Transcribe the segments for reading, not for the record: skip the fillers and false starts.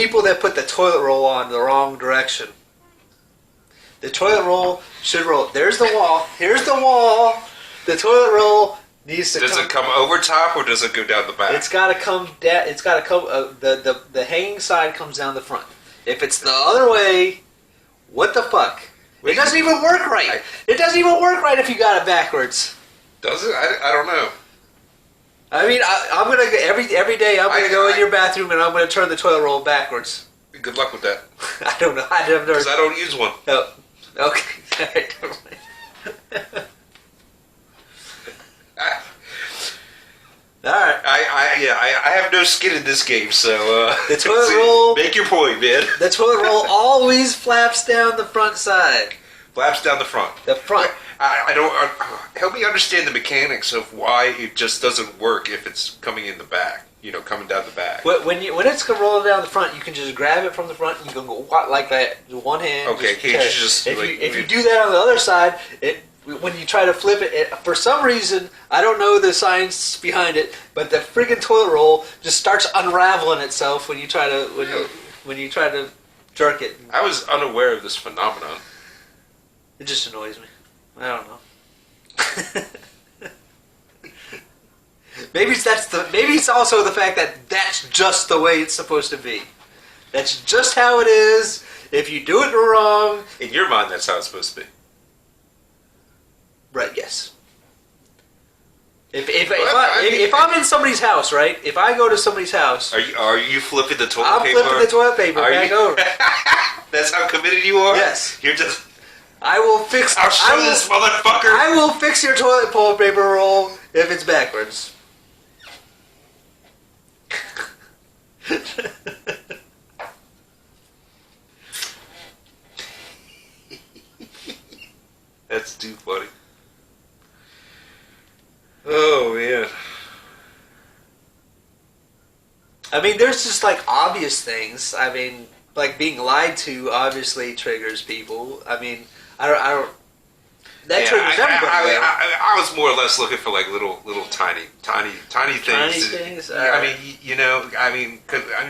people that put the toilet roll on the wrong direction. The toilet roll should roll. There's the wall. Here's the wall. The toilet roll needs to. Does it come over top or does it go down the back? It's got to come down. It's got to come. The hanging side comes down the front. If it's the other way, what the fuck? It doesn't even work right. It doesn't even work right if you got it backwards. Does it? I don't know. I mean, I'm gonna every day. I'm gonna go in your bathroom and I'm gonna turn the toilet roll backwards. Good luck with that. I don't know. I've never. Because I don't use one. Oh, okay. All right. I have no skin in this game, so the toilet roll. Make your point, man. The toilet roll always flaps down the front side. Flaps down the front. The front. I don't. Help me understand the mechanics of why it just doesn't work if it's coming in the back. You know, coming down the back. When it's rolling down the front, you can just grab it from the front. And you can go like that with one hand. Okay, can't you just if you do that on the other side, when you try to flip it, for some reason, I don't know the science behind it, but the friggin' toilet roll just starts unraveling itself when you try to when you try to jerk it. I was unaware of this phenomenon. It just annoys me. I don't know. Maybe it's also the fact that that's just the way it's supposed to be. That's just how it is. If you do it wrong, in your mind, that's how it's supposed to be. Right? Yes. If I'm in somebody's house, right? If I go to somebody's house, are you flipping the toilet paper? I'm flipping the toilet paper back over. That's how committed you are. Yes. You're just. I'll show this motherfucker. I will fix your toilet paper roll if it's backwards. That's too funny. Oh man. I mean, there's just like obvious things. I mean, like being lied to obviously triggers people. I mean, I don't. That triggers everybody. I was more or less looking for like little tiny things. Tiny things. I mean, you know,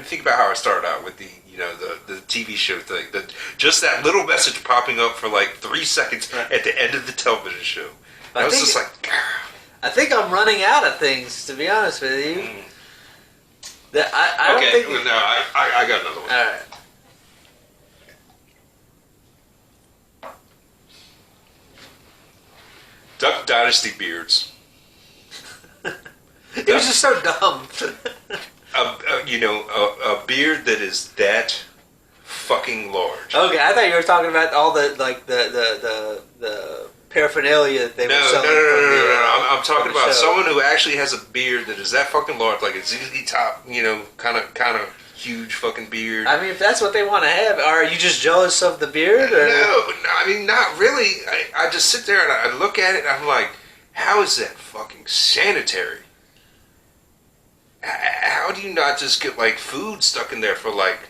think about how I started out with the TV show thing. Just that little message popping up for like 3 seconds at the end of the television show. I was just like. I think I'm running out of things, to be honest with you. I don't think. No, I got another one. All right. Duck Dynasty beards. It was just so dumb. A beard that is that fucking large. Okay, I thought you were talking about all the paraphernalia that they were selling. No. I'm talking about someone who actually has a beard that is that fucking large, like a ZZ Top, kind of huge fucking beard. I mean, if that's what they want to have, are you just jealous of the beard? Or? No, I mean, not really. I just sit there and I look at it and I'm like, how is that fucking sanitary? How do you not just get like food stuck in there for like,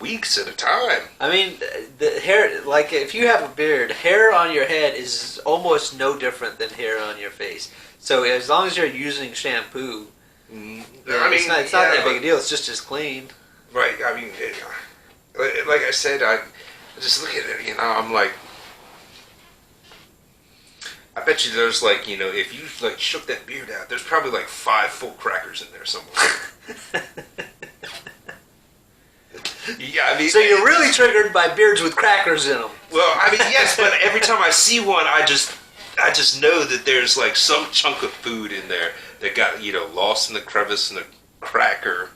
weeks at a time? I mean, the hair, like if you have a beard, hair on your head is almost no different than hair on your face. So as long as you're using shampoo, it's not that big a deal. It's just as clean. Right. I mean, like I said, I just look at it, I'm like, I bet you there's like, if you like shook that beard out, there's probably like 5 full crackers in there somewhere. Yeah, I mean, so you're really triggered by beards with crackers in them. Well, I mean, yes, but every time I see one, I just know that there's like some chunk of food in there that got lost in the crevice and the cracker.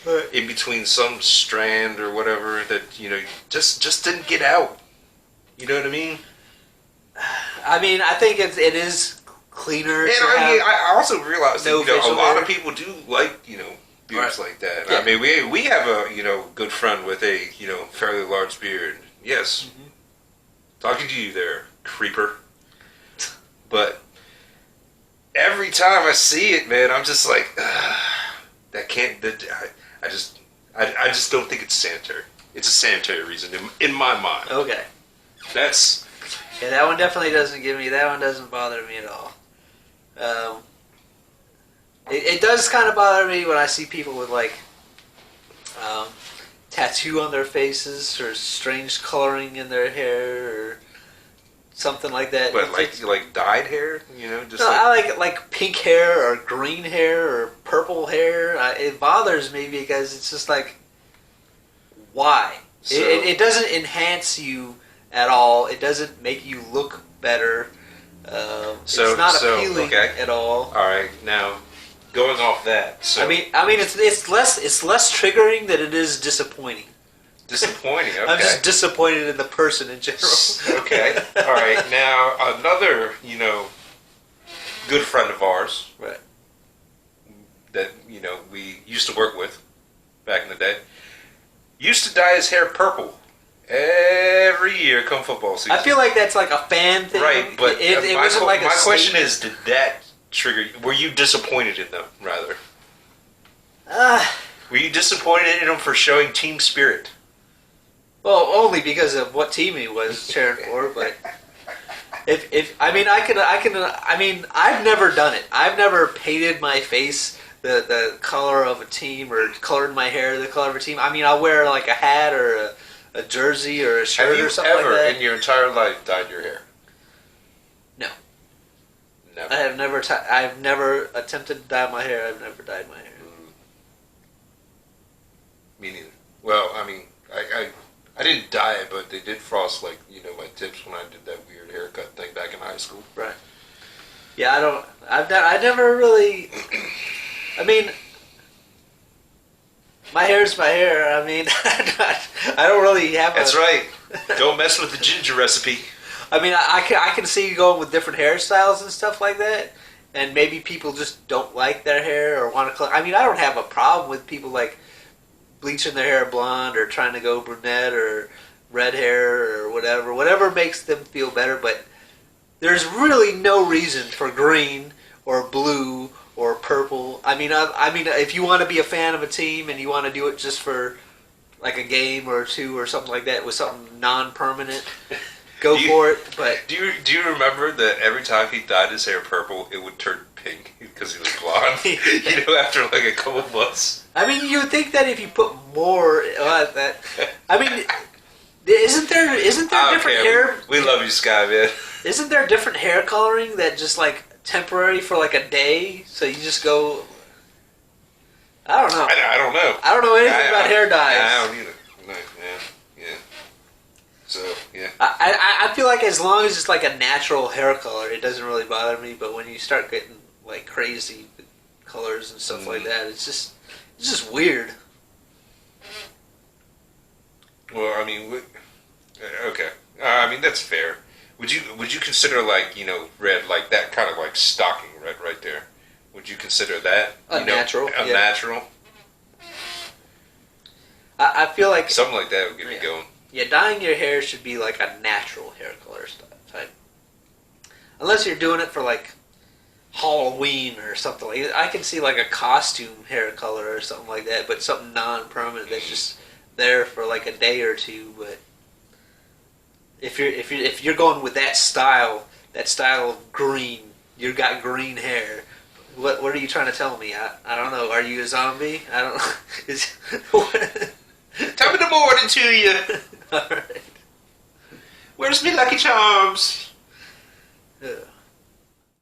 Right. In between some strand or whatever that just didn't get out. You know what I mean? I mean, I think it is cleaner. And I also realize that a lot of people do like beards like that. Yeah. I mean, we have a good friend with a fairly large beard. Yes, talking to you there, creeper. But every time I see it, man, I'm just like, that can't. I just don't think it's sanitary. It's a sanitary reason in my mind. Okay. That one definitely doesn't that one doesn't bother me at all. It does kind of bother me when I see people with like tattoo on their faces or strange coloring in their hair or something like that. But like dyed hair, just no, I like pink hair or green hair or purple hair. It bothers me because it's just like, why? So, it doesn't enhance you at all. It doesn't make you look better. It's not appealing at all. All right, now going off that. So I mean, it's less triggering than it is disappointing. Disappointing. Okay. I'm just disappointed in the person in general. Okay. All right. Now another, good friend of ours, right? That we used to work with back in the day, used to dye his hair purple every year come football season. I feel like that's like a fan thing, right? But it wasn't like my question is, did that trigger you? Were you disappointed in them? Rather, were you disappointed in him for showing team spirit? Well, only because of what team he was cheering for, but I've never done it. I've never painted my face the color of a team or colored my hair the color of a team. I mean, I'll wear like a hat or a jersey or a shirt or something like that. Have you ever in your entire life dyed your hair? No. Never. I've never attempted to dye my hair. I've never dyed my hair. Me neither. Well, I mean, I didn't dye it, but they did frost my tips when I did that weird haircut thing back in high school. Right. Yeah, I never really. I mean, my hair's my hair. I mean, I don't really have. That's right. Don't mess with the ginger recipe. I mean, I can see you going with different hairstyles and stuff like that, and maybe people just don't like their hair or want to. I mean, I don't have a problem with people like bleaching their hair blonde or trying to go brunette or red hair or whatever makes them feel better, but there's really no reason for green or blue or purple. I mean, if you want to be a fan of a team and you want to do it just for like a game or two or something like that with something non-permanent, go for it. But do you remember that every time he dyed his hair purple, it would turn pink because he was blonde? After like a couple months. I mean, you would think that if you put more that. I mean, isn't there different hair? We love you, Sky, man. Isn't there different hair coloring that just like temporary for like a day? So you just go. I don't know. I don't know. I don't know anything about hair dyes. I don't either. No, yeah. So yeah. I feel like as long as it's like a natural hair color, it doesn't really bother me. But when you start getting like crazy colors and stuff like that, it's just weird. Well, I mean, okay. I mean, that's fair. Would you consider red, like that kind of like stocking red right there? Would you consider that natural? Natural. I feel like something like that would get me going. Yeah, dyeing your hair should be like a natural hair color type. Unless you're doing it for like Halloween or something like that. I can see like a costume hair color or something like that, but something non-permanent that's just there for like a day or two. But if you're going with that style of green, you've got green hair. What are you trying to tell me? I don't know. Are you a zombie? I don't know. Top of the morning to you. All right. Where's me Lucky Charms? Yeah.